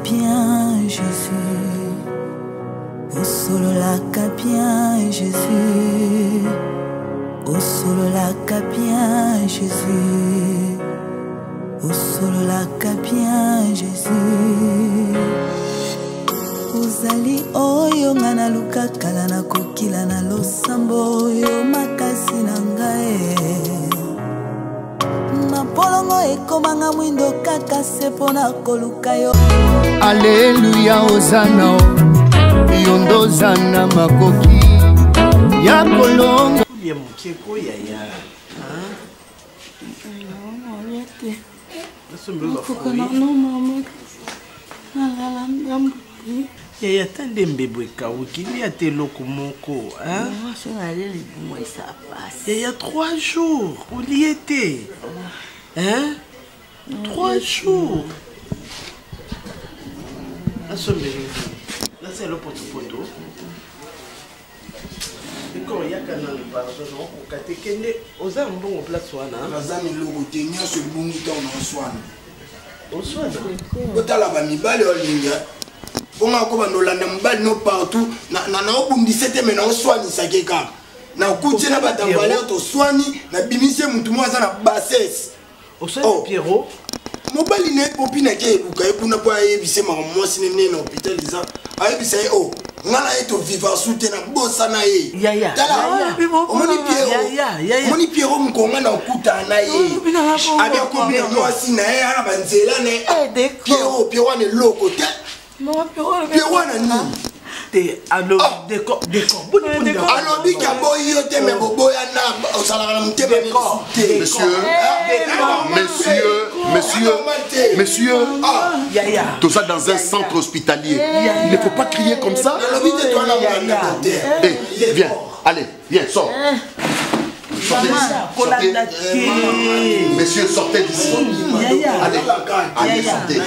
bien Jésus. Au solo la bien Jésus. Au solo la bien Jésus. Au solo la bien Jésus. Uzali oyo ngana luka kala na kokila na losambo yo makasi na ngai. Polongo ekomanga mwindo kaka sepona koluka yo. Alléluia Hosanna yondo zana makoki ya kolongo ya mukeko ya ya tande mbebwe kauki ya te loko moko ya 3 jours où y était. Hein? 3 jours. Là, c'est le poteau. D'accord, il y a qu'un an de pardon. Au Katekende, aux âmes bon au place Swana. Les amis, le routinier, ce bon temps en Swana. Au Swana. Quand la famille balle en ligne, on a comme on l'a n'emballé non partout. Na au bout 17 mais na Swana ça qui est quand. Na couché na batambalé au Swani, na bimissé mutumo ça na bassesse. Au Swana Pierrot. Mobile n'est popine qui est bouquet pour ne pas éviter ma moi si n'est dans l'hôpital disant aïe c'est oh ngala eto vivre soutenir bossa na ye ya moni Pierrot mkonga na okuta na ye abia ko bien moi si na ye ala banzela ne Pierrot ne loko te Pierrot na ni alors décor alors big boy yo te me boboya na osala na mutebe Monsieur, tout ça dans un centre hospitalier. Il ne faut pas crier comme ça. Viens, allez, viens, sors. Sortez. Messieurs, sortez d'ici. Allez, sortez.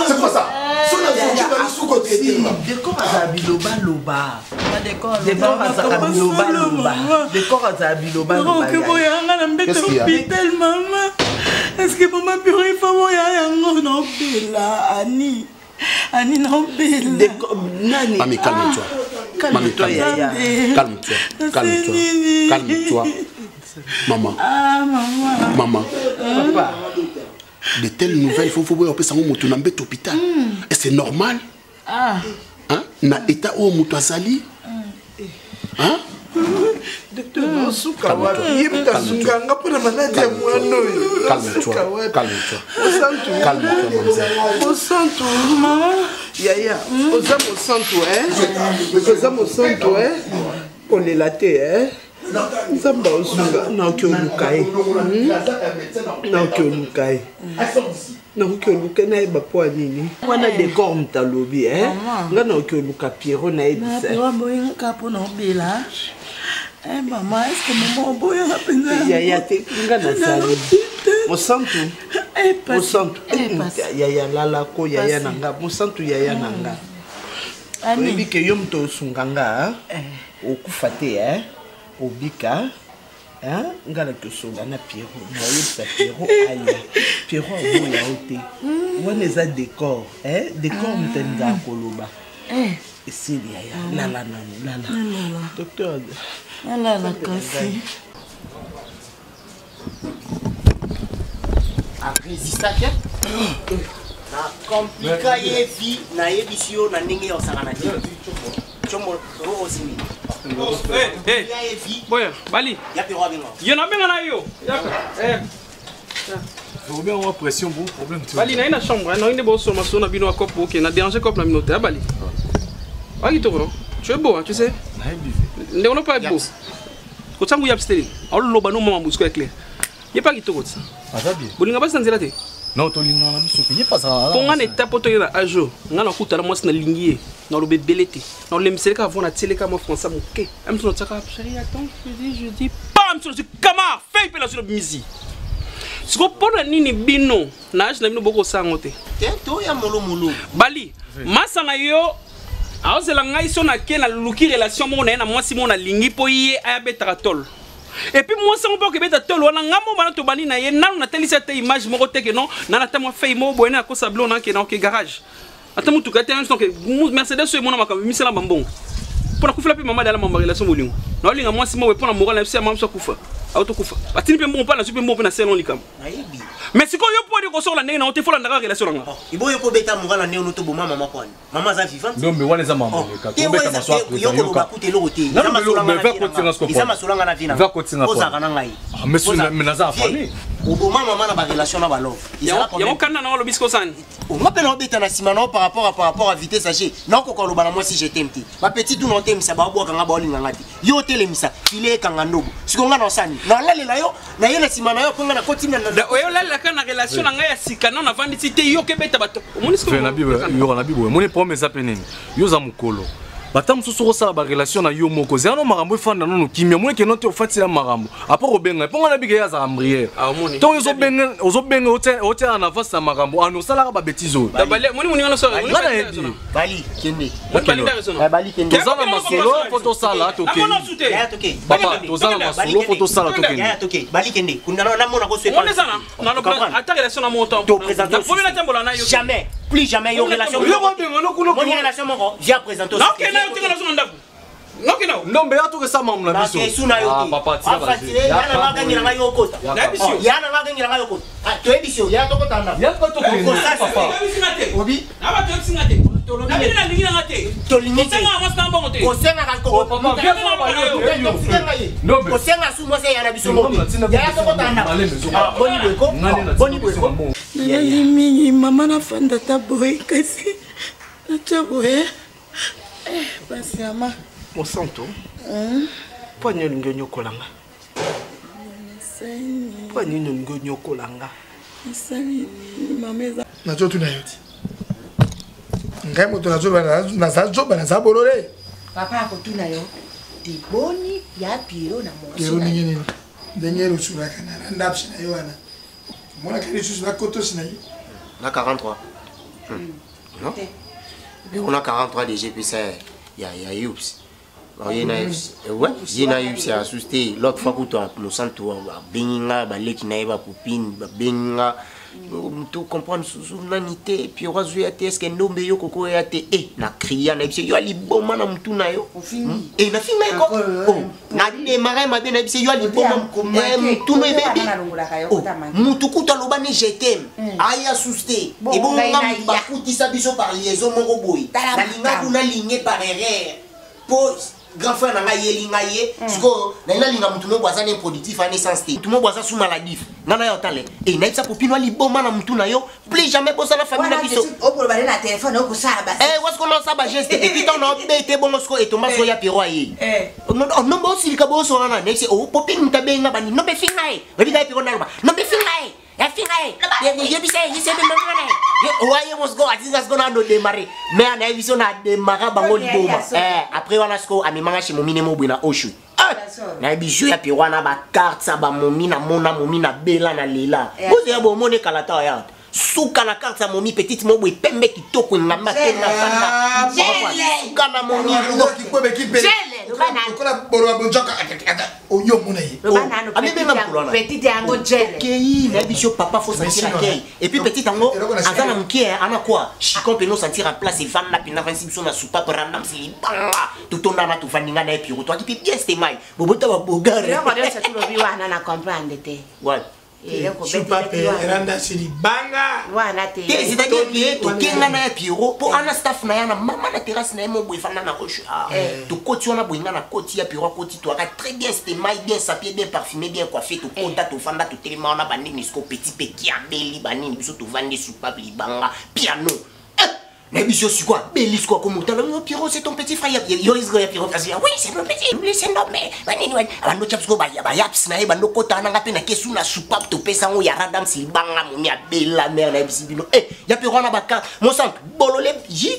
C'est quoi ça? Décor à biloba loba. Décor à biloba loba. Décor à biloba loba. Qu'est-ce qu'il y a? Maman. Est-ce que maman peut faire non bella Annie? Annie non bella. Mamie, calme-toi. Mamie, calme-toi. Calme-toi. Maman. Ah maman. Papa. De telles nouvelles, il faut voir que ça va monter dans l'hôpital. Et c'est normal. Hein? Na état où Moutazali? Hein? Docteur, calme-toi. Maman. Yaya, on est là, hein? Zamba osunga na okyolukai na okyolukai na okyolukai na eba po nini wana décor mtalobi nga na okyoluka Pierrot na ebisa Pierrot boyinga kapo na obela maman est-ce que maman boyinga penza ya te nga na sali mosantu ya lala ko ya nanga mosantu ya nanga ani bike yo mto osunga nga okufa te Obika, hein, ngala que sola na Pierrot, na yesa Pierrot aya, Pierrot aboya ote. Wana eza décor, décor mtenza koloba. C'est ya lala. Docteur. Lala kasi. Résista ke? Na komplika yevi na yebisio na ndenge ya sakana ti. Chomo rozimi. Boya, Bali. Il y en a bien là yo. Vous bien en pression bon problème tu. Bali na ina chambre, na ina bosso maso na bino akop OK, na déranger cop na minute, Bali. Bali to non. Tu es beau, tu sais. Ne on pas beau. Ko tsangu ya absteli. Alo loba no mama musko clair. Il pas qui to ça. Ah ça bien. Bolinga ba sanzela te. Non, tu n'as pas ça. Pour un état pour te dire à jour, on a un coup de moi na lignée, dans le bébélité, dans le MCK avant la télé comme français mon quai. Même sur notre chérie attends, je dis pam sur le camar, fais pe la sur le musique. Ce qu'on pour nini bino, nage na bino beaucoup sangote. Tento ya molo. Bali, masa na yo aoze la ngai so na ke na luki relation mo na moi si mo na lingi po ye ayabeta tol. Et puis moi ça on peut que beta tol wana ngamo bana to bani na ye nanu na telisa te image moko te ke non na na ta mo fei mo boena ko sablon na ke na ke garage. Ata mutu ka te donc Mercedes so mo na makambi misela mbongo. Pour la pe mama dala mama relation molingo. Na olinga moi si mo we pour na moral na se mama so kufa. Auto kufa. Batini pe mo pa na super mo pe na selon likam. Nayebi. Mais si ko yo po di ko so la ndenge na o te fola ndaka relation nga. Ibo yo ko beta moral na neo to bo mama kwani. Mama za vivante. Non mais wana za mama ka. Ko beta maswa yo ko ba kute lo roté. Non mais va continuer ce qu'on fait. Isa masolanga na vina. Va continuer. Poza kana ngai. Mais naza famille. Obo mama na ba relation na ba love. Ya mo kana na lo bisko sani. On m'appelle en bêta na simano par rapport à vitesse sachet. Non ko ko lo bana moi si je t'aime ti. Ma petite tout non t'aime ça ba bo kanga ba olinga ngati. Yo telemisa filet kanga ndobo. Siko nga na sani. Na lalela yo na yele simana yo konga na kotina na. Oyo lalela kana relation na ngai ya sikana na vandi ti te yo ke beta bato. Omoni siko. Na bibo yo na bibo. Moni promesse apeneni. Yo za mukolo. Batam soso sala ba relation na yo moko. Zano marambo fanda no kimia mwe ke no te ofati la marambo. Apo obenga. Ponga na biga ya za ambrière. Ton yo zo benga ote na face na marambo. Ano sala ba betizo. Da bali moni ngana so. Bali kende. Bali kende. Tozana masolo photo sala toke. Ya toke. Papa tozana masolo photo sala toke. Ya toke. Bali kende. Kuna na mona ko se pas. On est ça là. Na lo ata relation na montant. To présenter. Premier tembola na yo. Jamais. Plus jamais yo relation. Mon relation moko. Viens présenter. Non, mais à tout que ça m'a mon avis. Papa, tu vas y a gagné la maillot au côté. Il y a gagné la maillot au côté. Tu es bichot, il y a ton côté. Il y a ton côté. Papa. Obi. Mama na fanda taboy kasi. Nachaboy. Basi ama. Mosanto. Kwa nini ngonyo kolanga? Kwa nini ngonyo kolanga? Sani mameza. Nacho tunayoti. Ngai moto na zajoba na zabolole. Papa ako tunayo. Tiboni ya Piero na Mosi. Piero nini? Dengero sura kana ndapshi na yoana. Mona kali susu na koto sinayi. Na 43. Non? On a 43 DG puis ça il y a Youps. Il y a Youps à souster l'autre fois que toi nous sentons benga baleki na eba copine benga tu comprendre sous nanité et puis ozo ya est-ce que ndombe yo koko ya te na cria na bise yo ali boma na mtu na yo et na finga ko na démarrer ma bien na bise yo ali boma mtu no bébé mutu kuta loba ni je t'aime aya souster et bon ba kutisa biso par liaison moko boy na linga kuna ligne par erreur pause grand frère na ngai yelinga ye siko na ina linga mutu no bwaza improductif en essence te mutu mo bwaza sous maladif ngana yo tale na ipsa popino ali boma na mutu na yo plus jamais bossa na famille na biso o pour bale na téléphone o ko sala ba what's qu'on a ça ba geste et puis ton no bete bongo siko et tomba so ya Piero ye non bo silika bo so na nexe o popino tabenga bani no be finga e we biga Piero na no be finga e ya finga e ye bi say be mangana e oye mos go atinga go na no démarrer mais na vision na démarrer bango liboma après wana siko amemanga chez momine mo bwina oshu na bijou ya Piero na ba carte sa ba momina mona momina bela na lela boze ya bo mone kalata ya suka na carte sa momi petite mo bwe pembe kitoko ngamba tena fanda suka na momi ki kwebe ki bela ko na boro bonjoka oyo mona yi petite yango gel kei na biso papa faut sentir la kei et puis petite yango azana mkie ana quoi chicon peut nous sentir en place et fanda pina 26 biso na soupa pour random si banga tout on a tout faninga na Piero toi qui bien c'était mai bobota ba bogare yo modèle c'est tout le biwa na comprendre te ouais Super Randa Sili Banga. Wana te. C'est-à-dire que kenga na Piero pour ana staff na yana mama na terrasse na mo boifana na roche. To koti wana boinga na koti ya Piero koti to très bien c'était maille bien sapé bien parfumé bien coiffé to konta to fanda to telema na banini sko petit pe kiabeli banini biso to vandi super libanga piano. Mais monsieur, c'est quoi? Bélis quoi comme t'as le Pierrot, c'est ton petit frère. Il risque de Pierrot. Oui, c'est mon petit. C'est non mais. Bano chapsko ba yaps na bano kota na ngape na kesu na soupape to pesa ngo ya radam silbanga moni ya bella mère na bisibino. Eh, ya Pierrot na baka. Mon sang bolole ji.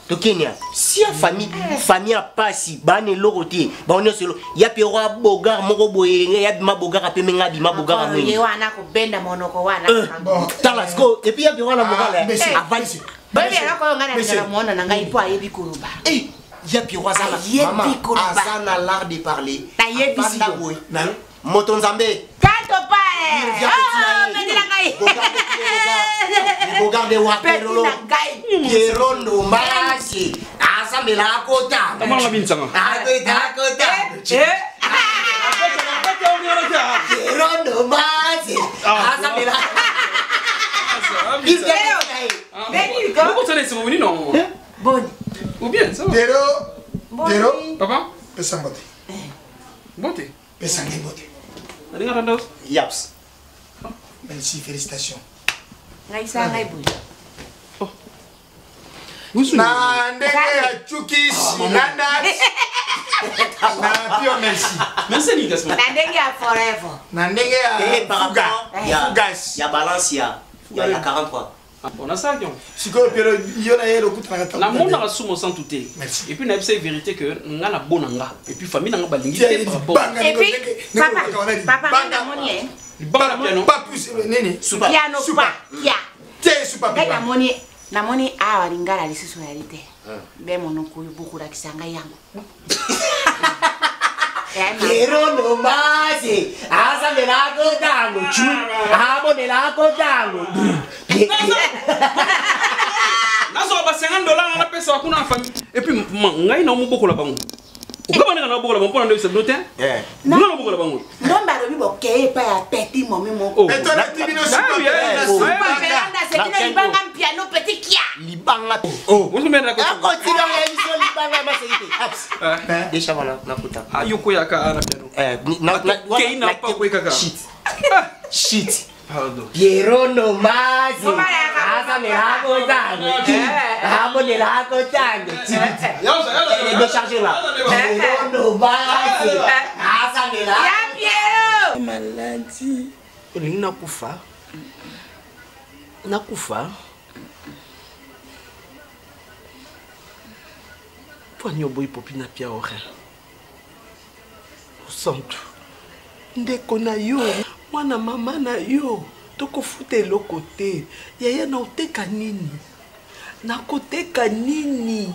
To Kenya. Si la famille a passé, bane loroté, ba on est solo. Ya Pierrot bogar moko boye, ya bima bogar ape menga bima bogar amwe. Ye wana ko benda monoko wana. Talasco et puis ya Pierrot na bogar là. Avance. Baby alako ngana ngana muona na ngai po ayebi kuluba. Eh, ya Pierrot azala maman azana l'art de parler. Na yebi si yo. Moto Nzambe. Kato pa. Oh, medi la ngai. Regarde wa Pierrot. Pierrot ndo mbasi. Azambe la kota. Comment la binsanga? Kota. Pierrot ndo mbasi. Azambe la. Pourquoi tu es venu non? Bonne. Ou bien ça va? Dero. Papa? Pesa mbote. Mbote? Pesa mbote. Allez, attends. Yaps. Merci, félicitations. Ngai sa ngai bu. Na ndenge ya chukisi nanda. Na pio merci. Merci Nicolas. Na ndenge ya forever. Na ndenge ya Fugas. Ya balance ya 43. On a ça, Guillaume. Si quoi, Pierrot, il y en a un autre qui a na monde a sous mon sang tout est. Et puis na c'est vérité que nga na bonanga et puis famille nga balingi et puis papa na moni pas plus nene piano pas ya te super na moni awa lingala lisiso realite be monoko beaucoup la kisanga yango Pierrot no masi asa de la kotango chu abo de la kotango nazo ba $50 na pesa kuna famille et puis ngai na mo bokola bango ukaba na bokola bango pona ndese blote na bokola bango ndomba lo bibo ke pa ya petit momi moko et toi la tibino super veranda c'est une libanga piano petit kia libanga oh vous me na ko continue ya émission libanga ma c'est déjà voilà na kuta ayoko yaka na piano na pas ko kaka shit Pierrot no masi asa me la kotango abo de la kotango décharger là Pierrot no masi asa me la ya Pierrot maladie olingi nakufa pwani oboyi popi na pia ore osantu ndeko na yo mwana mama na yo tokofuta eloko te yaya na oteka nini nakoteka nini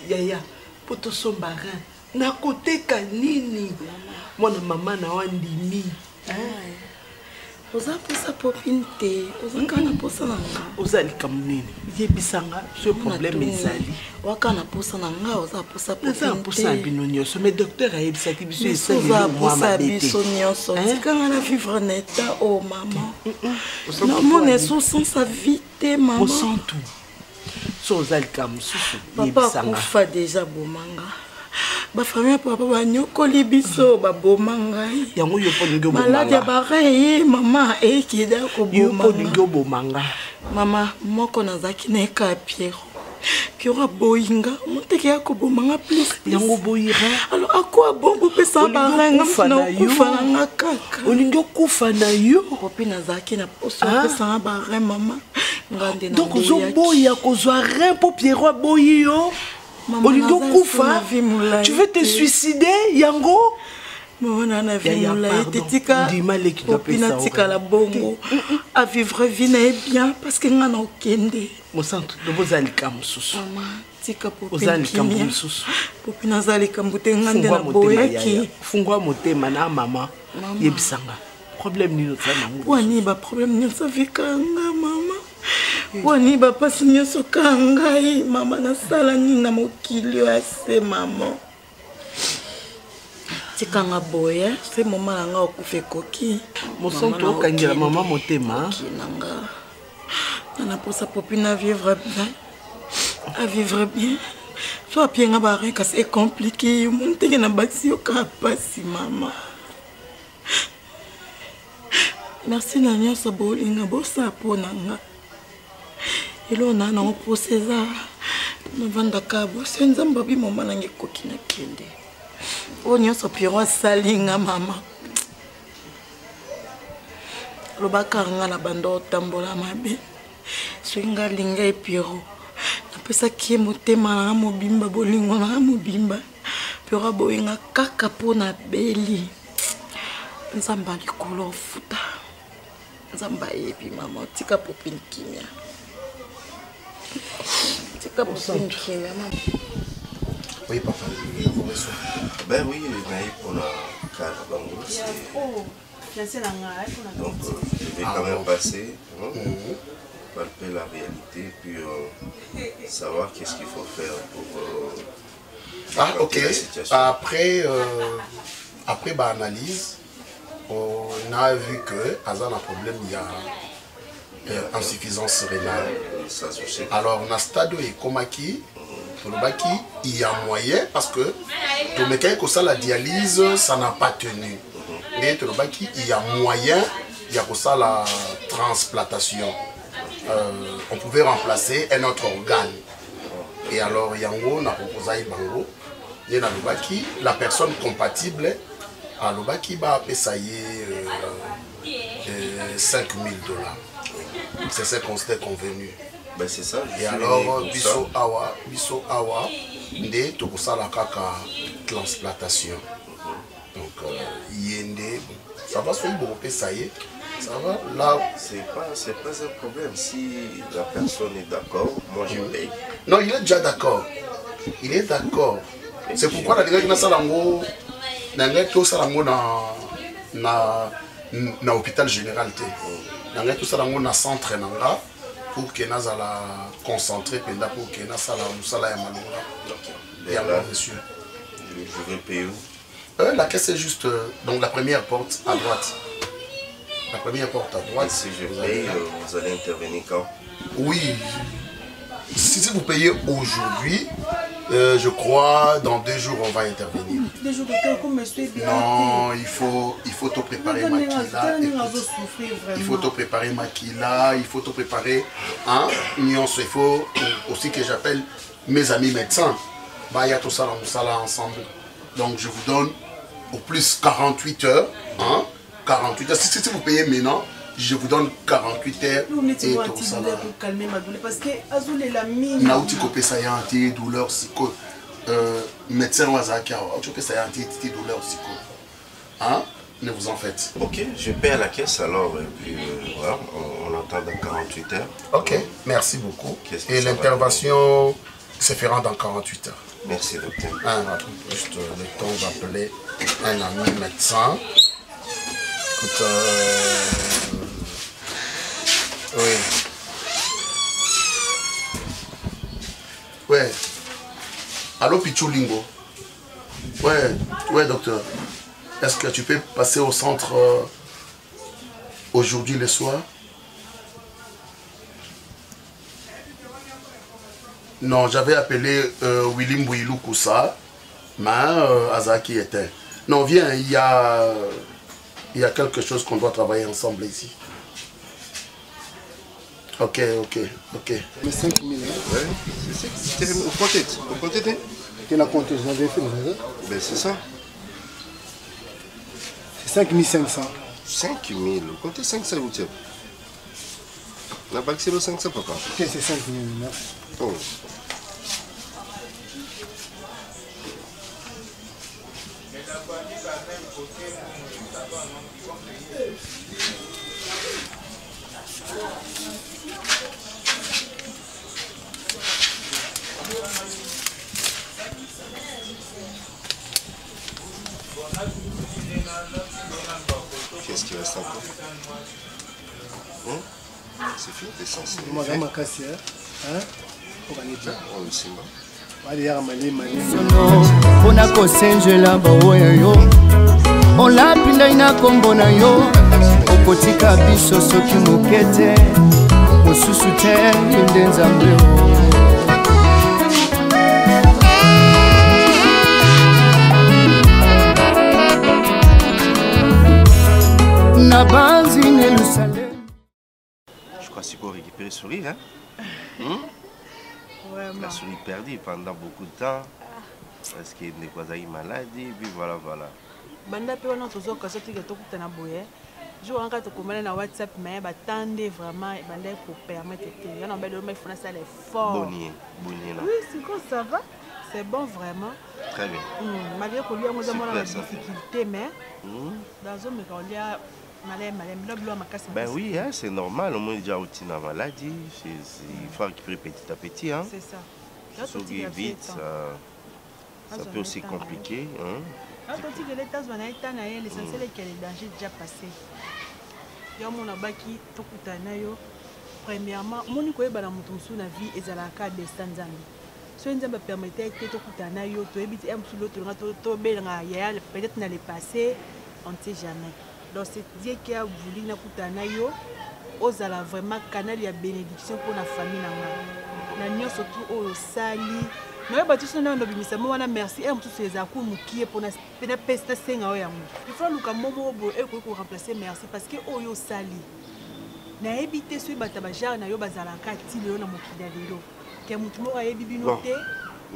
yaya po tosomba rein nakoteka nini mwana mama na wandimi oza posa popine te oza kana posa na nga oza likambo nini yebisanga so problème ezali waka na posa na nga oza posa popine te eza posa ya bino nyonso mais docteur ayebisaki biso oza posa ya biso nyonso tikanga na vivre na état o mama namona eso sans sa vie te mama osantu so oza likambo mosusu papa akufa deja bomanga bafamille papa banyokoli biso baboma ngai yango yo mpo lingi oboma maladi ya bareye mama ekida koboma yo mpo lingi oboma nga mama moko nazalaki na eka ya Pierrot aboyinga moteke ya koboma nga plus yango boyira alors akwa bombo pesa barenga na okufa na nga kaka olingi okufa na yo popi nazalaki na poso pesa nga barein mama ngande na donc ozoboya kozwa rein mpo Pierrot aboyi yo olingi okufa tu veux te suicider yango Mona na vie moulaye tetika popina tika la bongo à vivre vie na bien parce que nga na okende mosantu dobozali kamususu mama tika popina kamususu popina zali kambute ngande na boyaki fungwa motema na mama yebisanga problème ni notre mangu wani ba problème ni sa vikanga mama wani ba pasi ni so kangai mama na sala ni na mokili ase mama tikanga boye c'est maman nanga okufe koki mosantu okangela mama motema nanga na posa popina vivre bien à vivre bien soit bien abaré que c'est compliqué monter na basi okapasi mama merci na nyonso bolinga bosa ponanga elo na na procesa na vanda kabo senzamba bi mama nange kokina kende onyo so piro salinga mama lobaka nga na bando tambola mabe swinga linga epiro napesa kie motema na mobimba bolingo na mobimba piro boinga kaka pona beli nzamba likolo futa nzamba yebi mama tika popin kimia tika popin kimia mama. Oui papa. Ben oui, mais pour la carte bango. Donc je vais quand même passer, palper la réalité, puis savoir qu'est-ce qu'il faut faire pour ok. Après analyse, on a vu que Azan a un problème, il y a insuffisance rénale. Alors on a stade et Komaki, il y a moyen parce que le mécanique ça la dialyse ça n'a pas tenu. Mais il y a moyen, il y a ça la transplantation. On pouvait remplacer un autre organe. Et alors Yango n'a proposé Bango. La personne compatible à Lobaki va payer $5 000. C'est ce qu'on s'était convenu. Ben c'est ça. Et alors biso awa nde to la kaka transplantation. Donc yende ça va se beaucoup ça y est. Ça va là c'est pas un problème si la personne est d'accord, moi je paye. Non, il est déjà d'accord. Il est d'accord. C'est pourquoi la dégâts ça lango na tout ça lango na hôpital général té. Na tout ça lango na centre nanga pour que nous la concentrer pour que nous sala ya malonga. Et alors monsieur, je vais payer où? La caisse est juste donc la première porte à droite. La première porte à droite. Et si je paye, vous allez intervenir quand? Oui. Si vous payez aujourd'hui, je crois dans 2 jours on va intervenir. 2 jours de temps comme monsieur. Non, il faut te préparer Makila. Il faut te préparer Makila, il faut te préparer il faut aussi que j'appelle mes amis médecins. Bah, il y a tout ça ensemble. Donc je vous donne au plus 48 heures. 48 heures. Si vous payez maintenant, je vous donne 48 heures. Et tout ça là. Pour calmer ma douleur. Parce que Azul est la mine. Naouti copé ça y a un douleur psycho. Médecin Wazaki, tu peux ça y a un douleur psycho. Ne vous en faites. Ok, je paie à la caisse alors. Et puis voilà, on attend dans 48 heures. Ok, merci beaucoup. Et l'intervention se fera dans 48 heures. Merci docteur. Juste le temps d'appeler un ami médecin. Écoute, oui. Ouais. Allô Pichulingo. Ouais docteur. Est-ce que tu peux passer au centre aujourd'hui le soir? Non, j'avais appelé Willy Mbouilou Koussa, mais Azaki était. Non, viens, il y a quelque chose qu'on doit travailler ensemble ici. Ok. Mais 5 000. Ouais, c'est au compte. Quelle a compté? Je l'avais fait, ben c'est ça. C'est 5 500. 5 000, comptez 500 vous tiens. La banque c'est le 500 papa. Ok, c'est 5 000, merci. Oh. Qu'est-ce qui reste encore? C'est fini, t'es censé. Madame Akassia, pour aller bien. Oh, c'est bon. Allez, mpona kosenjela baoyo yo olapinda ina kombo na yo okotika biso soki moke te mosusu te nde nzambe na banzi ne Yerusalem. Je crois qu'il faut récupérer le sourire, hein? La souris perdue pendant beaucoup de temps. Parce qu'il n'est pas une maladie, puis voilà. Banda pe wana tozo kaso tika tokutana boye. Je vois encore comment na WhatsApp mais batande vraiment banda pour permettre que yana belle mais faut ça l'effort. Bonnier là. Oui, c'est quoi ça va? C'est bon vraiment. Très bien. Malgré qu'on lui a moins de difficultés mais dans un mais quand il y a malem ma casse. Ben oui, hein, c'est normal, au moins déjà outil la maladie, il faut récupérer petit à petit hein. C'est ça. Sauf que vite ça peut aussi compliquer hein. Quand tu dis que l'état l'essentiel est que les dangers déjà passés. Il y a mon abaki tokutana yo. Premièrement, mon ko yeba na mutu musu na vie ezalaka destin nzambe. So nzambe permettait que tokutana yo to ebiti em sur l'autre to belanga ya peut-être na le passé, on ne sait jamais. Donc c'est Dieu qui a voulu na kutana yo ozala vraiment canal ya bénédiction pour la famille na nyo surtout au sali. Mais bah tu sais non bimisa mwana merci em tous ces akou mukie pour na peste senga o yango. Il faut luka momo bo e ko remplacer merci parce que oyo sali. Na ebité so bata ba jar na yo bazala ka ti le na mokida lelo. Ke mutu mo a ebi binote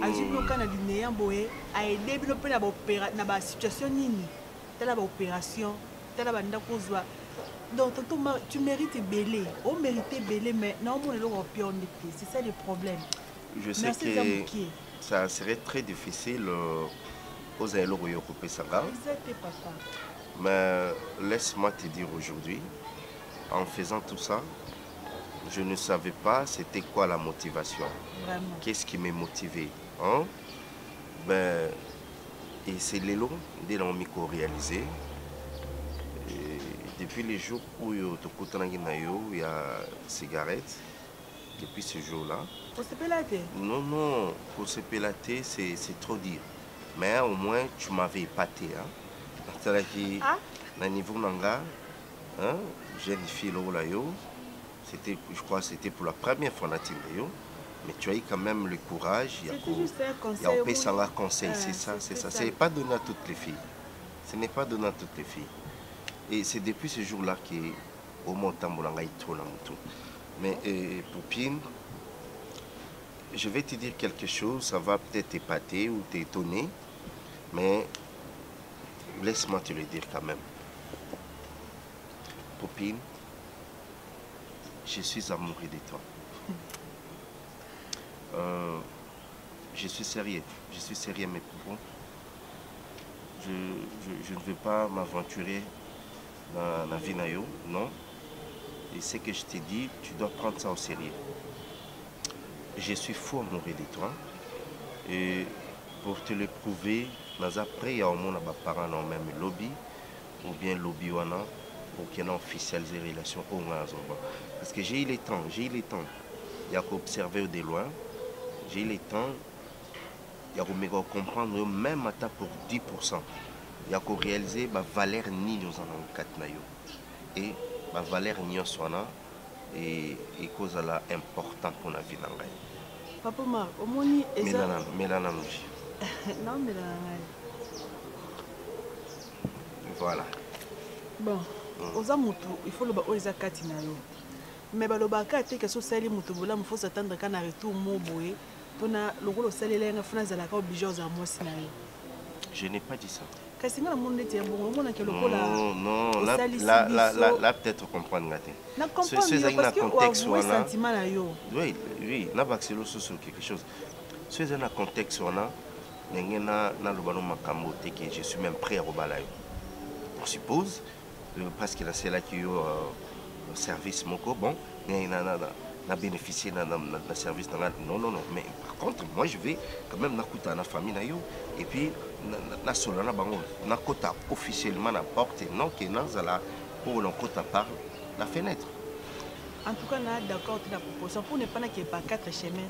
ajibi okana linéa boye a aider bino pe na ba opéra na ba situation nini. Tala ba opération, tala ba ndako zwa. Donc tu mérites belé, on mérite belé mais non on est là au pion de pied, c'est ça le problème. Je sais que ça serait très difficile aux élèves de occuper ça. Mais laisse-moi te dire aujourd'hui, en faisant tout ça, je ne savais pas c'était quoi la motivation. Qu'est-ce qui m'a motivé hein? Ben, et c'est l'élo dès l'on m'a réalisé. Depuis les jours où il y a cigarettes, depuis ce jour-là. Pour se pélater? Non, pour se pélater, c'est trop dire. Mais au moins, tu m'avais épaté. C'est-à-dire qu'à niveau nanga, jeune fille là, je crois que c'était pour la première fois mais tu as eu quand même le courage. Il y a un conseil, c'est ça. Ce n'est pas donné à toutes les filles. Ce n'est pas donné à toutes les filles. Et c'est depuis ce jour-là qu'au montant mais Poupine, je vais te dire quelque chose, ça va peut-être t'épater ou t'étonner, mais laisse-moi te le dire quand même. Poupine, je suis amoureux de toi. Je suis sérieux mais bon, je ne veux pas m'aventurer dans la vie nayo, non. Et ce que je t'ai dit, tu dois prendre ça au sérieux. Je suis fou amoureux de toi. Et pour te le prouver, après, il y a au moins des parents dans le même lobby, ou bien lobby wana, pour qu'ils officialisent les relations au moins. Parce que j'ai eu le temps. Il y a qu'à observer de loin. J'ai eu le temps. Il y a qu'à comprendre, même à pour 10%. Il y a qu'à réaliser la valeur ni nous en avons et la valeur ni et cause la importante pour la vie d'angai. Papa Mar, au moni Mélana non voilà. Bon, aux amoutous, il faut le bas aux akatinayo. Mais le baka te que so sali mutubola, il faut s'attendre qu'un retour moboé. Tona le rôle au sali là, on a la obligé aux amours sinayo. Je n'ai pas dit ça. Non, là peut-être comprendre. Oui, là quelque chose. C'est un contexte je suis même prêt à reballer. On suppose, parce que c'est là qu'il y a le service moko, bon, n'a bénéficié d'un service. Non, mais par contre, moi je vais quand même dans la famille et puis na solana bango na kota officiellement na porte non que nazala pour le kota par la fenêtre. En tout cas, on est d'accord avec la proposition. Pour ne pas qu'il n'y ait pas 4 chemins,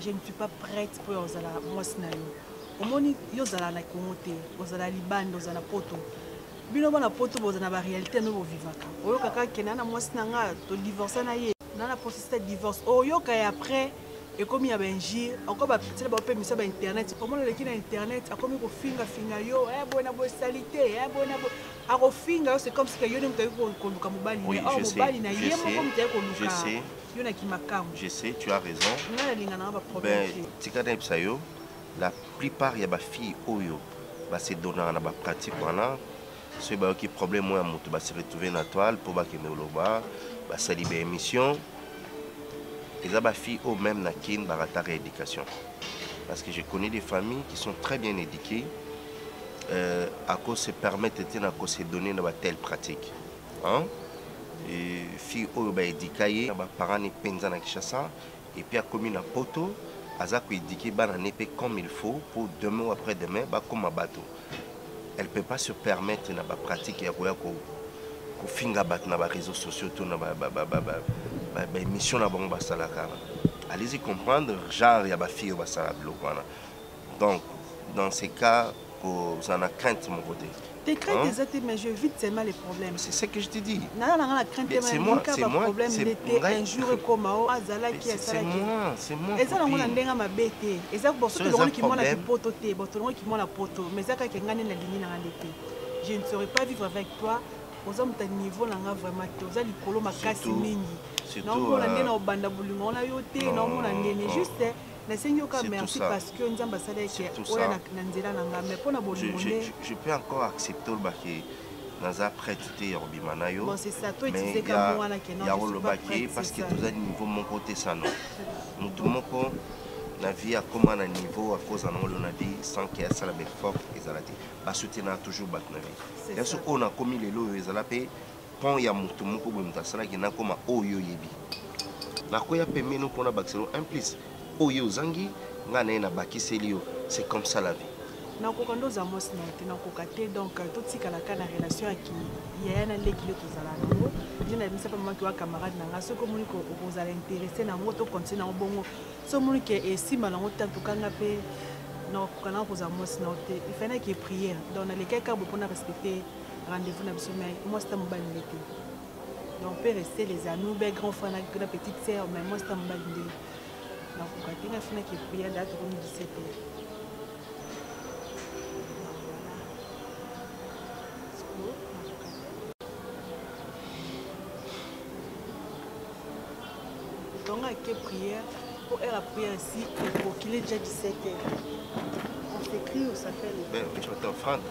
je ne suis pas prête pour moi. Au moins, il y a la communauté, il y a la Liban, il y a la poto. Il y a la poto, il y a la réalité de nos vivants. Il y a quelqu'un qui a divorcé, il y a la processus de divorce. Il y a après, et comme il y a un gire encore bah c'est pas peu mais ça internet comment le qui na internet a comme ko finga yo bona bo salité bona bo a ko finga c'est comme si que yo ne mtayi ko luka mobali oui, oh mobali na ye mo ko mtayi ko je luka sais yo na ki makamu je sais tu as raison na linga na ba problème tika na psayo la plupart ya ba fille oyo ba se donner na ba pratique wana ce ba qui problème moi moto ba se retrouver na toile pour ba kende loba ba sali ba émission et ça ba fille au même na kin ba rata rééducation parce que je connais des familles qui sont très bien éduquées à cause se permettre de se donner dans telle pratique hein et fille au ba éduquée ba parents ni penza na kishasa et puis a commis na poto azako éduquer ba na nepe comme il faut pour demain ou après demain ba comme bateau elle peut pas se permettre na ba pratique ya ko finga bat na ba réseaux sociaux tout na ba émission na bon basalaka allez-y comprendre genre ya ba fille ba sala blokwana donc dans ces cas vous en a crainte mon côté tes craintes exactement mais je vite seulement les problèmes c'est ce que je te dis non la crainte c'est moi c'était un jour comme azala qui c'est moi et ça on a ndenga mabete et ça pour ceux qui m'ont la poto te botono qui m'ont la poto mais ça quand ngane na ligne na ndete je ne saurais pas vivre avec toi aux hommes ta niveau là vraiment aux ali kolo makasi mingi non on a ndena obanda bulingo on a yoté non on a ndene juste na sengi ka merci parce que nzamba sala ke oya na nzela na ngame pona bolingo je peux encore accepter le baki naza prêté robimana yo bon c'est ça toi tu sais comme moi là que non ya le baki parce que tous à niveau mon côté ça non mutu moko na vie à comment na niveau à cause en on a dit sans qu'il y ait ça la fort ezalati ba soutenir toujours bat na vie est-ce qu'on a commis les lots ezalape pont ya mutu moko bo mutasala ki na koma oyo yebi na ko ya pemé no pona baxelo en plus oyo zangi ngana na bakiselio c'est comme ça la vie na ko kando za mos na te na ko kate donc tout tika la kana relation aki ya na lekile to zala ngo je na misa pa maki wa camarade na ngaso ko moni ko ko zala intéressé na ngoto continuer na bongo so moni ke esima na ngota to kanga pe na ko kana ko za mos na te il fallait que prière donc na lesquels ka pour respecter rendez-vous na biso mais moi c'est mbali ndete donc on peut rester les amis ben grand frère na petite sœur mais moi c'est mbali ndete na ko katina fina que prière date comme 17h donc à quelle prière pour elle la prière ici pour qu'il est déjà 17h on s'écrit ou ça fait les ben tu vas t'offrande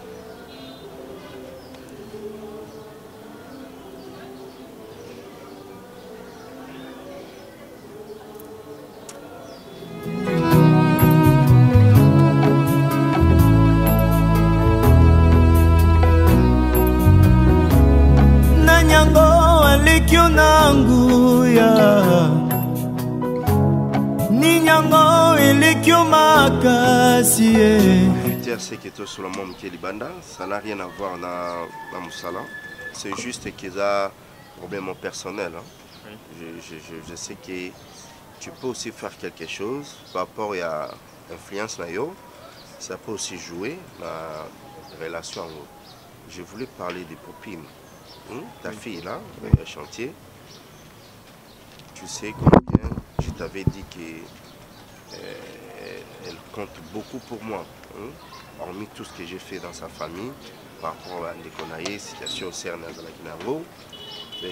c'est que tout sur le monde qui est libanda, ça n'a rien à voir dans Moussala. C'est juste qu'il y a un problème personnel. Hein. Je sais que tu peux aussi faire quelque chose par rapport à l'influence. Ça peut aussi jouer la relation. Je voulais parler des copines. Ta fille là, le chantier. Tu sais combien je t'avais dit qu'elle compte beaucoup pour moi. Hormis tout ce que j'ai fait dans sa famille, par rapport à Ndekonaye, situation cerne à Zalakinaro,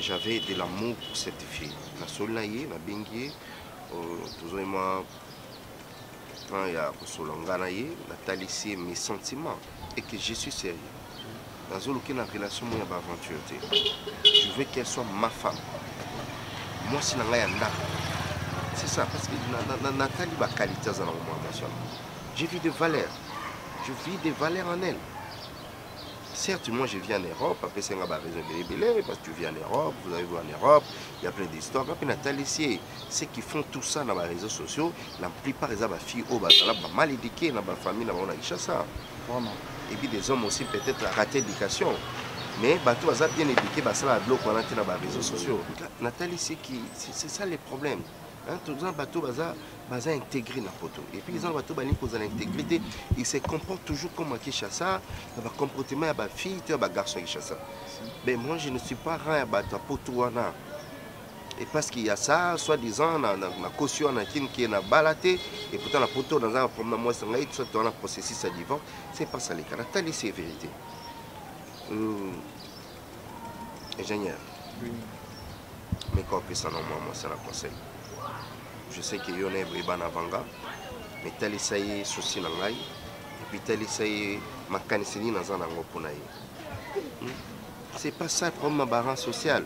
j'avais de l'amour pour cette fille. Na Solnaye, na Bengue, toujours moi, quand il y a Solonganaye, na talissé mes sentiments et que je suis sérieux. Dans une relation, moi, aventure. Je veux qu'elle soit ma femme. Moi, c'est c'est ça, parce que Nathalie a qualité dans l'augmentation. J'ai vu des valeurs. Je vis des valeurs en elle. Certes, moi je vis en Europe, après c'est un raison de parce que tu vis en Europe, vous avez vu en Europe, il y a plein d'histoires. Après Nathalie, ceux qui font tout ça dans les réseaux sociaux, la plupart des filles mal éduquées dans la famille, ça. Et puis des hommes aussi peut-être raté l'éducation. Mais tout va bien éduqué, ça va bloquer dans les réseaux sociaux. Nathalie, c'est ça les problèmes. Tout le bateau va intégrer la photo. Et puis les gens bateau posent l'intégrité, ils se comportent toujours comme un Kishasa, il va comportement à ma fille, tu as un garçon Kishasa. Mais moi je ne suis pas rien à bateau poto. Et parce qu'il y a ça, soi-disant, na caution qui est na balaté, et pourtant la photo dans un problème moi soit dans un processus à divorce, c'est pas ça les cas. Telle c'est vérité. Ingénieur. Oui. Mais quand on ça non moi c'est la conseil. Je sais qu'il y en a des ban avanga, mais tel essaye souci dans l'ail, et puis tel essaye makanisini dans un angle pour naï. C'est pas ça le problème baran social.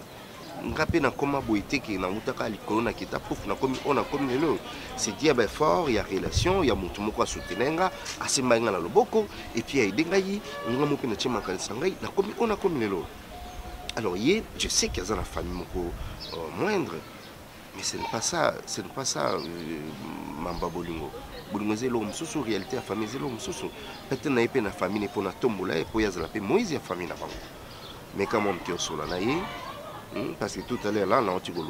Rappelez dans comment boité qui na mutaka likona qui ta pouf na comme on a comme le c'est dire ben fort il y a relation il y a mutu moko soutenenga asimba ngala loboko et puis il dengayi nga moko na chima kan sangai na comme on a comme le alors je sais qu'il y a dans la famille moko moindre mais ce n'est pas ça mamba bolingo bolingo zelo msusu réalité la famille zelo msusu peut-être na épée na famille pour na tombola et pour y a la paix Moïse ya famille na bango mais quand mon petit sola na parce que tout à l'heure là, on a un petit peu de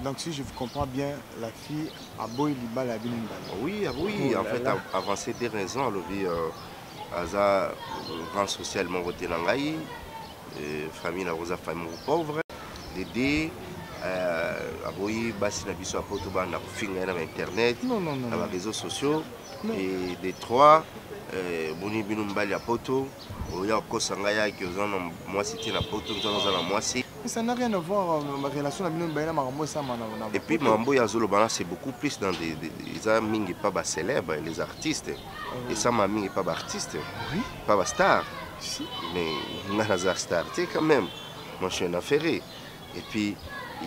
donc si je vous comprends bien, la fille a beau libal la oui, en fait, avant c'était raison, le vie Aza rang socialement voté dans l'aïe, famille la rosa famille pauvre, l'aider, aboyi basi na biso apoto ba na finga na internet, na réseaux sociaux et des trois boni bino mbali ya poto oya kosangaya ki ozana moi cité na poto nzana moi si ça n'a rien à voir ma relation na bino mbali na makambo ça mana et puis mambo ya zolo bana c'est beaucoup plus dans des amis pas ba célèbres les artistes et ça ma mingi pas ba artiste oui pas ba star mais na za star c'est quand même moi je suis un affairé et puis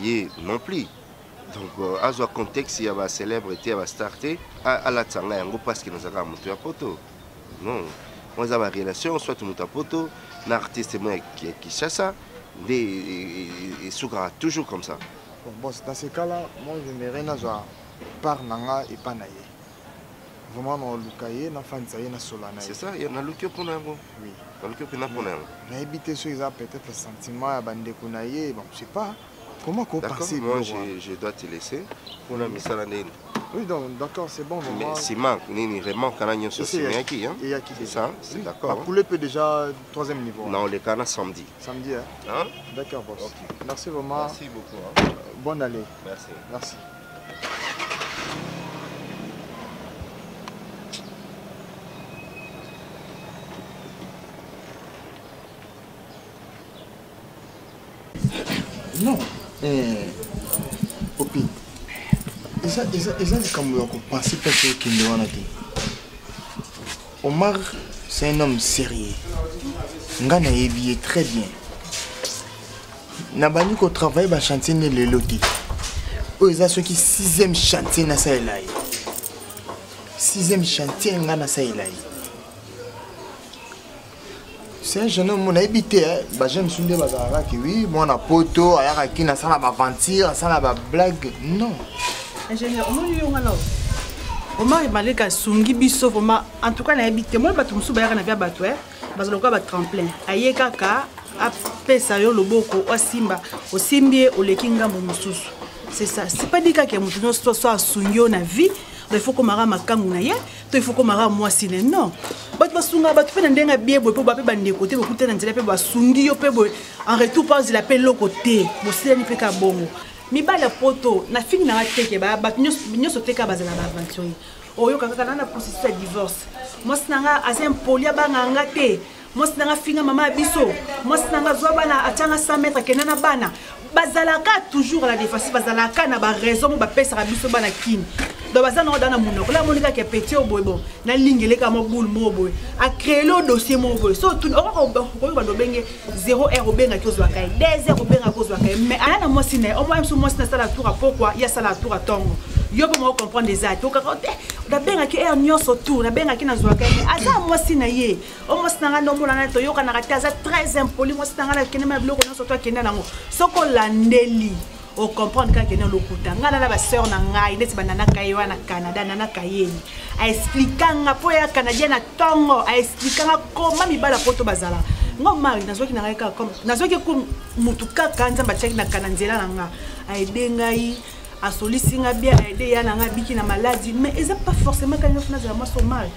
yé non plus donc à ce contexte il y a ba célébrité ba starté à la tsanga yango parce que nous avons monté à poto. Non, moi j'ai ma relation, soit tout mon poto, l'artiste qui cherche ça, et soukara toujours comme ça. Bon, dans ce cas-là, moi je n'ai rien à voir par nanga et pas naïe. Vraiment dans le cahier, dans fan ça y est na solana. C'est ça, il y a na luki pour nango. Oui. Na luki pour nango. Na habité sur ça peut-être le sentiment à bande kunaye, bon, je sais pas. Comment qu'on passe? Moi je dois te laisser pour la mise à l'année. Oui, donc d'accord, c'est bon. Mais si manque, ni vraiment quand on sur c'est qui hein? C'est ça, c'est d'accord. La poulet peut déjà 3e niveau. Non, les canards samedi. Samedi, hein? D'accord, boss. Okay. Merci vraiment. Merci beaucoup. Hein? Bonne année. Merci. Merci. Non. Opi. Ils comme penser personne qui ne doit Omar, c'est un homme sérieux. Ngana est très bien. Nabani ko travaille ba chantier ne le loti. Ils ont ceux qui 6e chantier na ça là. 6e chantier ngana ça là. C'est un jeune homme, on a habité, je me suis dit que oui, mon poto, qui n'a pas aventure, ça n'a pas blague. Non. Ingénieur, en tout cas, on a habité, moi, je me suis dit que je suis tremplin. Aïe kaka, après ça, le boko, au simba, au simbi, au lekinga, moussus. C'est ça. C'est pas dit que je soit sunyo na vie. Il faut que je me kangunaye, il faut que je me moi sinon non. But sunga but fait ndenga bien bo pe ba pe bande côté bo kuta nzela pe ba sungi yo pe bo en retour pas il appelle le côté bo c'est ni pe ka bongo. Mi ba la poto na fini na teke ba ba nyo so teka ba za na aventure. Oyo kaka na processus de divorce. Moi sinanga azem polia ba nganga te. Moi sinanga finga mama biso. Moi sinanga zwa bana atanga 100 mètres kenana bana. Bazalaka toujours la défensive bazalaka na ba raison ba pesa biso bana kin. Donc bazana dans monoko la monika qui est petit au boy bon na lingele ka mo boule mo boy a créer le dossier mo boy so tout on va benge 0 benga kozwa kai 2 benga kozwa kai mais ana mo sine au moins mo sine ça la tour à pourquoi il y a ça la tour à tongo yo po mo comprendre des actes o ka da benga ki nyoso tour na benga ki na zwa kai aza mo sine ye o mo sina ngando mo na to yo kana ka taza très impoli mo sina ngala kene ma bloko nyoso to kende nango soko landeli o comprendre quand il y a lokuta ngana na ba sœur na ngai neti banana kaiwa na Canada nana kayeni a expliquer po ya canadien na tongo a expliquer comment mi bala poto bazala ngoma nazoki na ngai ka comme nazoki ku mutuka kanza ba check na kananzela na nga a aider ngai a solisinga bien a aider ya na nga biki na maladie mais ils pas forcément quand ils font ça moi so mal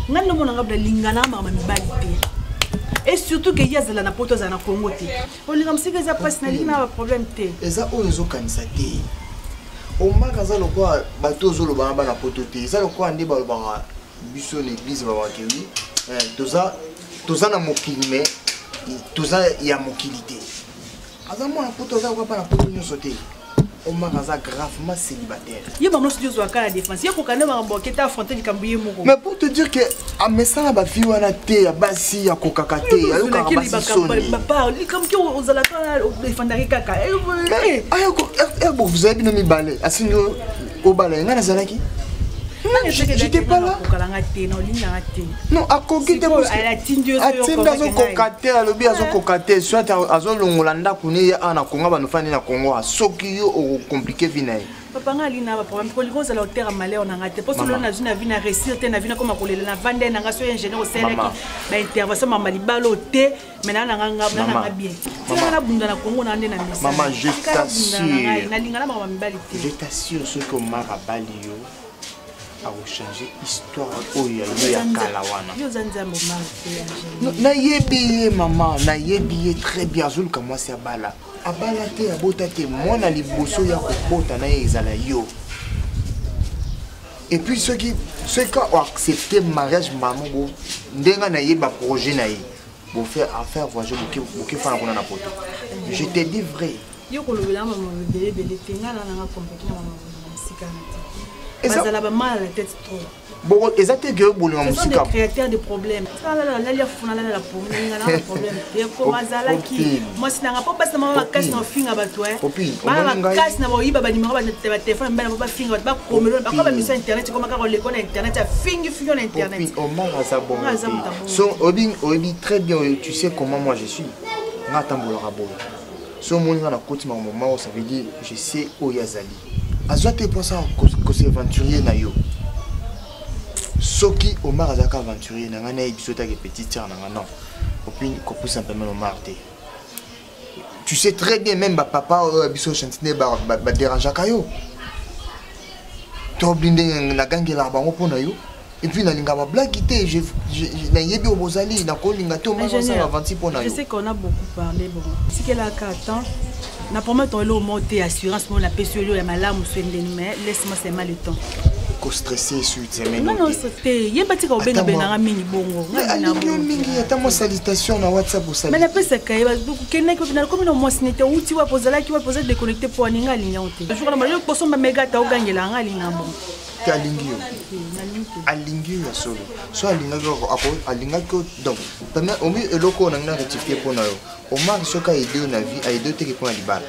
ngana mo na ngabla lingana mama mi bali te Et surtout que yazala na poto za na Congo te. Olinga msika za personally na problème te. Eza ozo kanisa te. O magaza lokwa bato zo loba na poto te. Eza lokwa ndi ba loba biso l'église ba wakewi. Toza na mokili me toza ya mokili te. Aza mo na poto za kwa na poto nyoso te. O magaza gravement célibataire. Yeba no studio zo akala défense. Yeko kana ba mboketa affronter likambuye moko. Mais pour te dire que a mesana ba fi wana te ya basi ya kokakate ya yoka basi soni. Papa, likambuye ozala kana défendre kaka. Bon, vous avez bien mis balai. Asinyo au balai ngana zalaki. J'étais pas là. Non, à Kokite, soit à Zolongolanda, Kuni, Anna Konga, Banofani, na Congo, à Sokio ou compliqué Vinaï. Papa Ngalina va problème pour les gros à la terre malheur on a raté parce que l'on a une vie na réussir na vie comme pour la vendre na ngaso ingénieur au Sénégal ba intervention mama libalo té maintenant na bien tina na bunda na Congo na ndena message maman je t'assure na lingala mama mibali té je t'assure ce que Mara Balio a changé histoire oya ya kalawana yo zanza mama na yebi maman na yebi très bien azul comme moi c'est abala abala te abota te mwana liboso ya kokota na ezala yo et puis ceux qui ont accepté mariage maman bo ndenga na yeba projet na yi bo faire affaire voyager boki fana kona na poto je te dis vrai yo ko lobela maman bébé bébé tenga na nga compétent maman sikana ça la mal à la tête trop. Bon, exactement que vous voulez musique. C'est créateur de problèmes. Ça là là il faut la problème. Et comme azala qui moi si n'a pas parce que maman casse na finga ba toi. Maman casse na ba iba ba numéro ba téléphone ba ba finga ba comme ba ba mission internet comme ka le con internet a fingi fusion internet. Au moins ça bon. So obi très bien tu sais comment moi je suis. Ngata mbolora bo. So mon na koti maman ça veut dire je sais où yazali. Azote pour ça que c'est aventurier na yo. Soki Omar azaka aventurier na ngana ebisota ke petit tiers na non. Opine ko pour simplement Omar te. Tu sais très bien même papa biso chantine ba déranger kayo. To blinde na gangela bango pona yo. Et puis na linga ba blague te je na yebi obozali na ko linga to moi ça avanti pona yo. Je sais qu'on a beaucoup parlé bon. Si qu'elle a 4 ans na promettre le mot de assurance mon la PCO ya malamu mais laisse-moi seulement le temps. Ko stressé sur tes mains. Non c'était yeba tika obena bena mini bongo. Na mingi ata mo salutation na WhatsApp au salut. Mais la pesa kaiba donc kena ko bina comme no mo sinete uti wa pozala ki wa poser déconnecter pour aninga linya ote. Je crois que poso mega ta ogangela nga linga bon. Alingio ya solo so alinga ko donc pendant au mieux eloko na ngana rectifier pour na yo Omar soka idée na vie a idée te ko na libala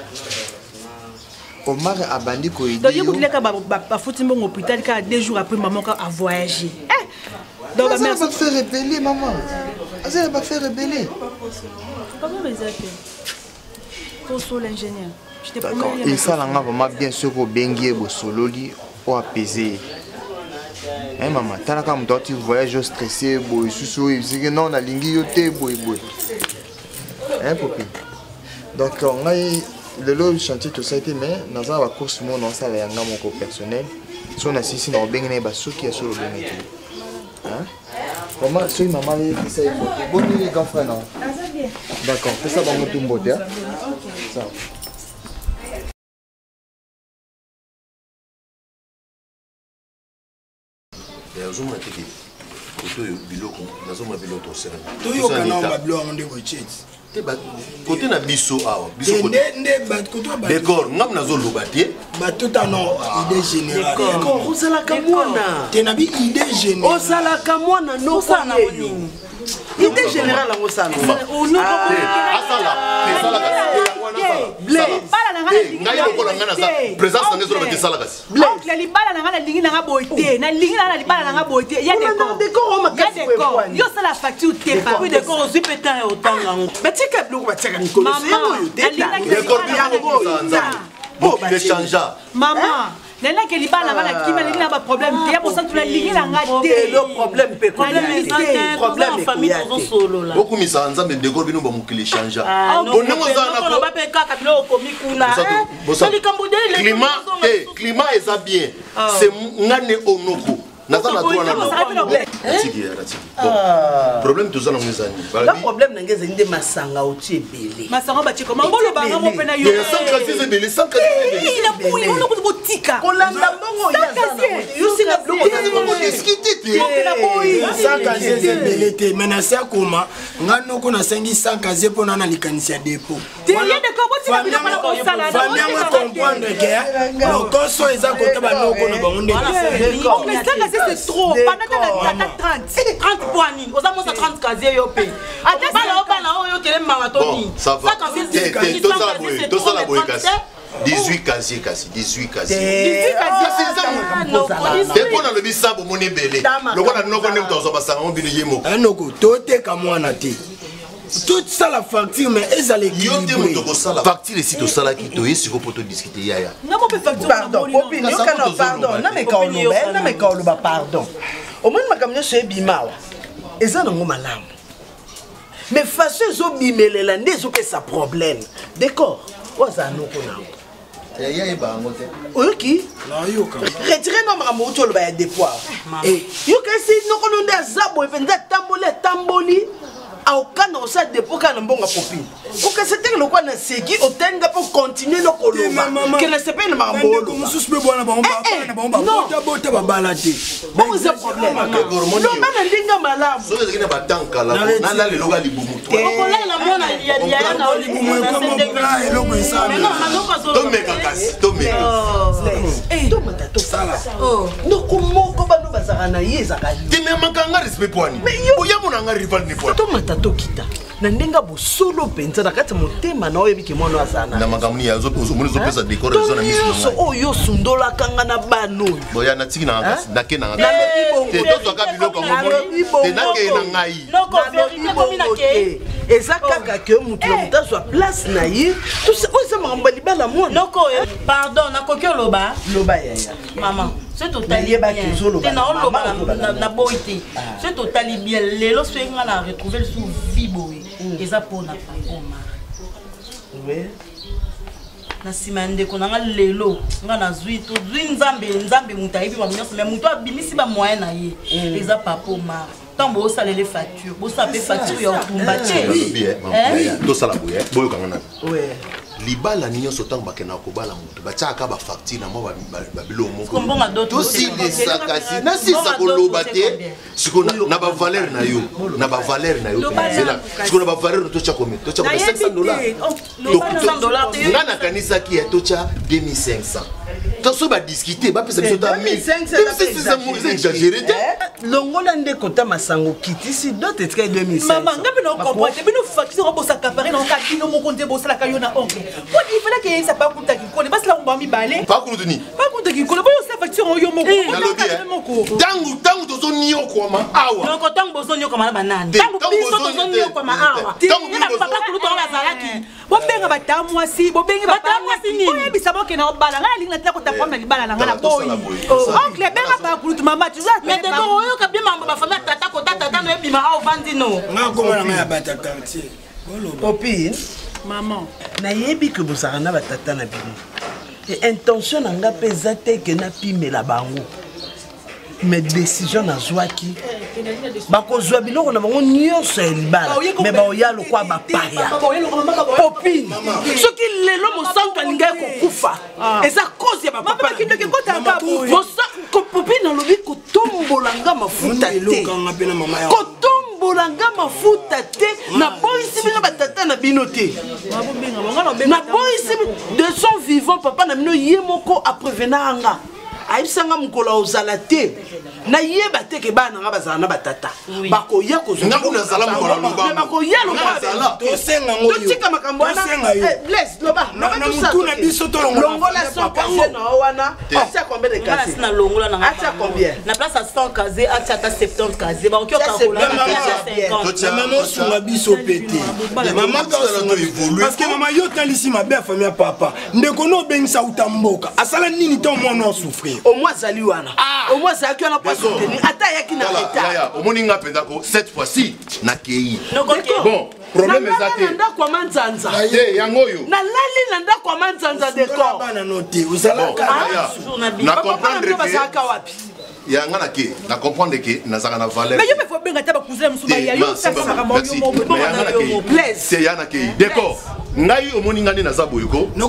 Omar abandi ko idée donc yo ka ba futi mbongo hôpital ka 2 jours après maman ka a voyager donc ça va te faire rebeller maman ça va te faire rebeller comment les actes pour solo l'ingénieur je te promets et ça là vraiment bien sûr ko bengie bo sololi pour apaiser. Hein maman, t'as là comme toi tu voyages stressé, boy, sous que non na lingi yote boy. Hein popi. Donc on a le lot chantier tout ça été mais dans la course mon on ça la yanga mon personnel. Si on assiste na bengene ba soki ya solo bengene. Hein? Maman, c'est maman ça il faut. Bonne nuit grand frère non. D'accord, fais ça dans mon tout mbote hein. Ça. Azuma tiki koto biloko nazoma biloko sera to yo kana bablo amande ko cheti te ba kote na biso awa biso kote nde ba koto ba d'accord ngam nazo lobatie ba tota no idée générale d'accord osala kamona te na bi idée générale osala kamona no sana woni idée générale ngo sana ono ko asala blé bala na ngana ngai ko la ngana sa présence na ngezo ba sala kasi blé la libala na ngana lingi na boité na lingi na libala na boité ya décor o makasi décor yo ça la facture te pas oui décor o zipeta o tanga mais tika bloko ba tika ngolo maman décor bi sanza bon il échangea maman nena ke libala bana kimela ngina ba problème te ya pour ça tu la lingi na ngate le problème pe problème famille dans solo là beaucoup misanza mais décor bi no ba mukile échangea on ne mo ba pe kaka bilo ko mikula climat eza bien c'est ngane onoko naza na droit na tiki problème tozana mwezani ba problème na ngeze ndé masanga oti ebele masanga ba tiko mangolo ba ngamo pena yo sans casier ebele sans casier ebele il a pouillé on ko botika kolanda mbongo ya yo singa bloko on discuter te sans casier ebele te menace akoma ngano ko na sengi sans casier pona na likanisi ya dépôt derrière de ko botika bila na ko sala na comprendre que lokoso eza kota ba noko na bango ndé mais ça c'est trop pendant 30 points ni oza mosa 30 casier yo pe ata bala oyo kele maratoni ça va to sala boye kasi 18 casiers kasi 18 casiers c'est pour le bisabo mon ebele lokola noko ne mtozo basanga on bino yemo noko toteka mwana te toute ça la facture mais eza l'équilibre la facture ici to sala ki to yesi ko poto discuter yaya pardon opinion kana pardon na me kaolo ba pardon au moins makamyo so ebimawa eza nango malamu mais façon zo bimelela ndezo pe sa problème d'accord oza noko nango yaya ba ngote oyoki la yoka retirer no makambo utolo ba ya dépôt et yoka si noko nonde azabo epenza tamboli aucun au sein de dépôt quand on bon copine. Pour que c'était le coin de Seki, au tenga pour continuer le coloma. Que ne se paye le marmot. Comme sous le bois, non, c'est un problème. Non, mais malade. So les gens battant kala, nala le loga libumu. On là la mona il y a na libumu tokita na ndenga bosolo penza na kati motema na oyebi ke mwana azana na makamuni ya zo pesa décor zo na miso oyo sundola kanga na bano boya na tiki na ngasi na ke na ngasi te to ka biloko ngomo te na ke na ngai non ko vérité komi na ke eza kaka ke mutu na mutazo a place na ye tout ça oza makambo libala mwana non ko pardon na koki loba yaya maman c'est totalement bien na boité c'est totalement bien lelo so nga na retrouver le sous viboé eza pona pangoma oui na sima ndeko na nga lelo nga na zwi nzambe mutu ayebi ba nyonso mais mutu abimisi ba moyen na ye eza papa Omar tambo osala les factures bosa pe facture ya otumba te to sala boye boyo kangana ouais libala ninyo sotango bakena kobala mutu bachaka ba facture na mo ba bilo moko to si desakasi na si sakoloba te siko na ba valeur na yo zela siko na ba valeur to cha combien to cha $500 ngana kanisa ki to cha 2500 to so ba discuter ba pesa biso ta 1500 c'est exagéré longola nde kota masango kiti si dote tkai 2500 maman ngabe no comprendre bino facture ko bosa kapare na kakino moko nde bosa la kayona oncle quoi il fallait que ça pas kuta ki kone bas la ngba mi balé pas kuta ni pas kuta ki kone boyo sa facture yo moko tangu to zo niyo kwa ma awa donc tangu bozo niyo kwa ma banane tangu biso to zo niyo kwa ma awa tangu papa kuta la zalaki bo benga batamwasi bo benga batamwasi ni oyebi saboke na obala ngala linga tla ko ta kwa libala na ngala boy oncle benga ba kuta mama tu za mais de ko yo ka bien mambo ba famille tata ko tata no ebima awa vandino nga ko na ya bata quartier opine maman na yebi ke bosaka na batata na bino et intention na nga peza te ke na pimela bango mais décision na zwaki bakozwa biloko na bango nyonso ya libala mais baoya lokwa bapaya popine soki lelo mosantu alingai kokufa eza cause ya bapapa popine alobi kotombolanga mafuta te kotombolanga mafuta te na boyisi bino batata na bino te na boyisi de son vivant papa na bino ye moko aprevenanga ayibisanga mukolo ozala te na yeba te ke bana nga bazala na batata bakoya kozwa ngakuna zala mukolo loba bakoya loba to senga ngoyo to tika makambo wana bless loba na mutuna biso to longola 100 casier na wana atia combien de casier na longola na atia combien na place à 100 casier atia ta 70 casier ba okyo ka kola na maman sunga biso pété maman ka évoluer parce que maman yo talisi ma belle famille papa ndeko no bengisa utamboka asala nini to mwana souffrir au moins zali wana au moins ça qui on a pas soutenu ata yaki na état au moni nga penda ko cette fois-ci na kei bon problème ezate nda kwa manzanza yango yo na lali nda kwa manzanza de corps bana noté uzala na comprendre que wapi Il y a un gars qui na comprendre que na zanga na valeur. Mais je me faut bien que tu cousin musuba ya yo ça ça va moi yo plaise. C'est yana qui d'accord. Ngai omoni ngani na zaboyiko. Non,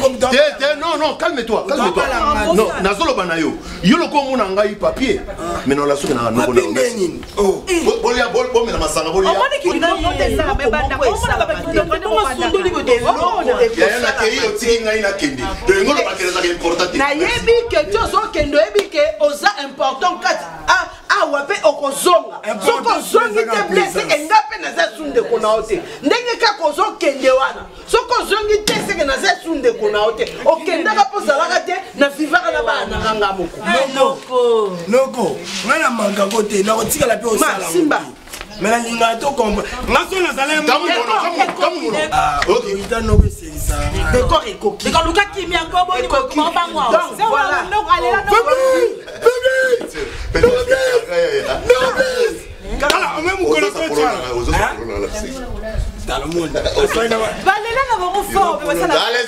calme-toi. Non, nazolo banayo. Yo loko mona ngai papier. Mais non la souka na no bona. Oh. Bolia bol mais na masanga bolia. Omoni ki no monte ça ba banda. Omona ba sondoli bo de. Ya yana ke yo tinga ina kendi. De ngolo ba keleza ke important. Na yebi ke tozo kendo yebi ke oza important kat. Ah wape okozonga. Soko zongi te blessé engape na za sunde kona ote. Ndenge ka kozo kende wana. Soko zongi te seke na za sunde kona ote. Okenda ka pozalaka te na vivaka na bana nganga moko. Noko. Ngana manga kote na kotika la pe osala. Simba. Mais la ligne to comprendre. Ngaso na zala Kamu. OK, ita no be ça. Décor et coquille. Décor Lucas qui mi encore bon comment pas moi. Donc voilà. Donc allez là. Kala, même ko ko tsa. Dans le monde. Allez là na bon fort, mais ça. Allez.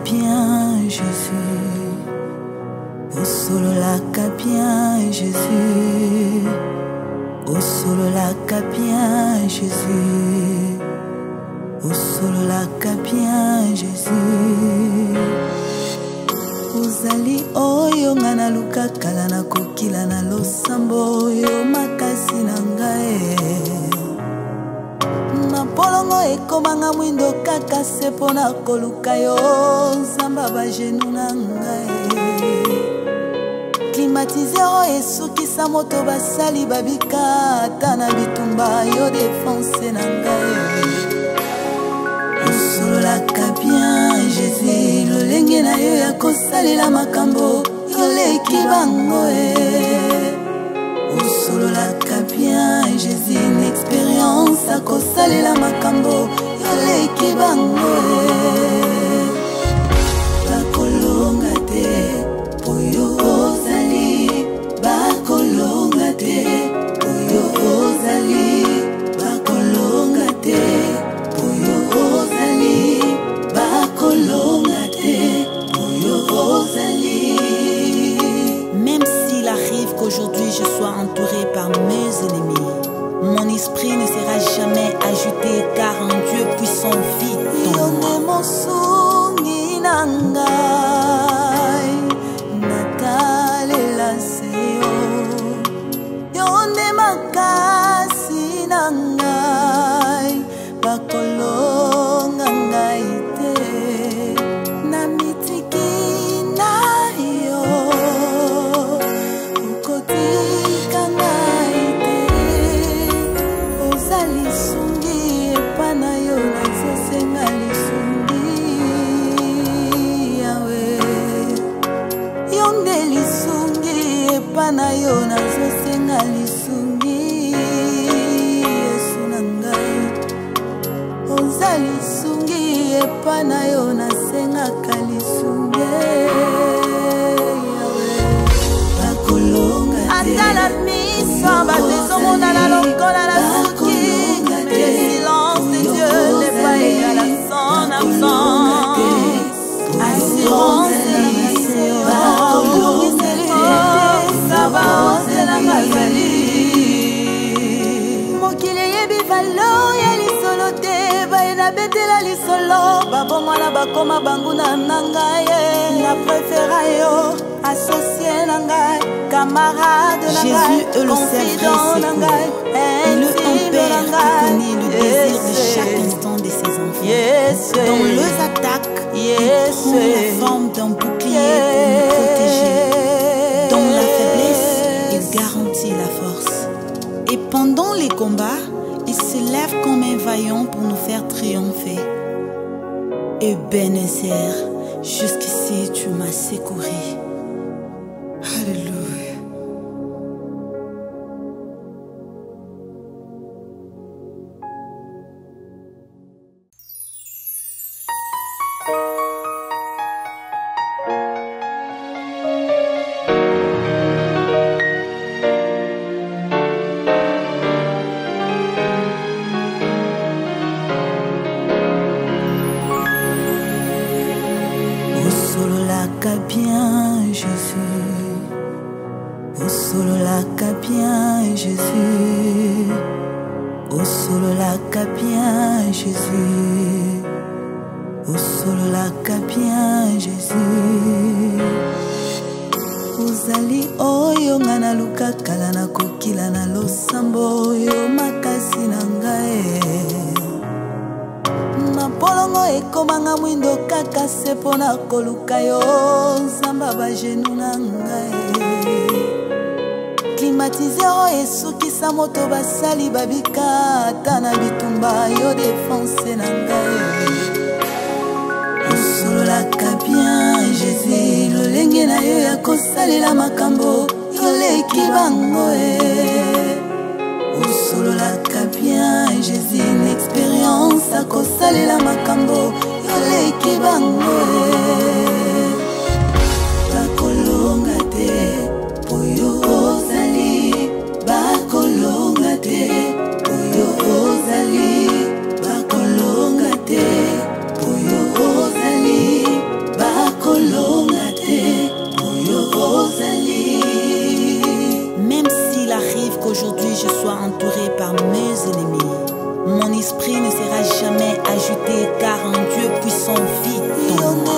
Bien Jésus, au solo la bien Jésus, au solo la bien Jésus, au solo la bien Jésus. Ozali oyo ngana luka kala na kokila na losambo yo makasi na ngai. Polongo ekomanga mwindo kaka se pona koluka yo zamba ba genou na ngai. Climatiseur esukisa moto basali babika ata na bitumba yo défense na ngai. Osololaka bien Jésus lolenge na yo ya kosalela makambo yoleki bango Osololaka bien Jésus une expérience à kosalela makambo yoleki bango bakolonga te poyo ozali bakolonga te poyo ozali bakolonga te poyo ozali bakolonga te poyo ozali. Même s'il arrive qu'aujourd'hui je sois entouré par mes ennemis, mon esprit ne sera jamais agité car un Dieu puissant vit en moi. Bakoma banguna nangaye na préféra yo associé nangaye camarade nangaye Jésus est le confident nangaye le père qui connaît le désir de chaque instant de ses enfants dans leurs attaques il prend la forme d'un bouclier pour nous protéger dans la faiblesse il garantit la force et pendant les combats il se lève comme un vaillant pour nous faire triompher. Ebenezer, jusqu'ici tu m'as secouru. Alléluia. Jésus. Au solo la capien Jésus. Au solo la capien Jésus. Uzali oyo ngana luka kala na kokila na losambo yo makasi na ngai. Mapolongo ekomanga mwindo kaka se pona koluka yo nzamba ba genu na ngai. Climatiseur esukisa moto basali babika ata na bitumba yo défense na ngai. Osololaka bien Jésus lolenge na yo ya kosalela makambo yoleki bango Osololaka bien Jésus une expérience a kosalela makambo yoleki bango bakolonga te poyo ozali bakolonga te poyo ozali bakolonga te poyo ozali bakolonga te poyo ozali. Même s'il arrive qu'aujourd'hui je sois entouré par mes ennemis, mon esprit ne sera jamais agité car un Dieu puissant vit en moi.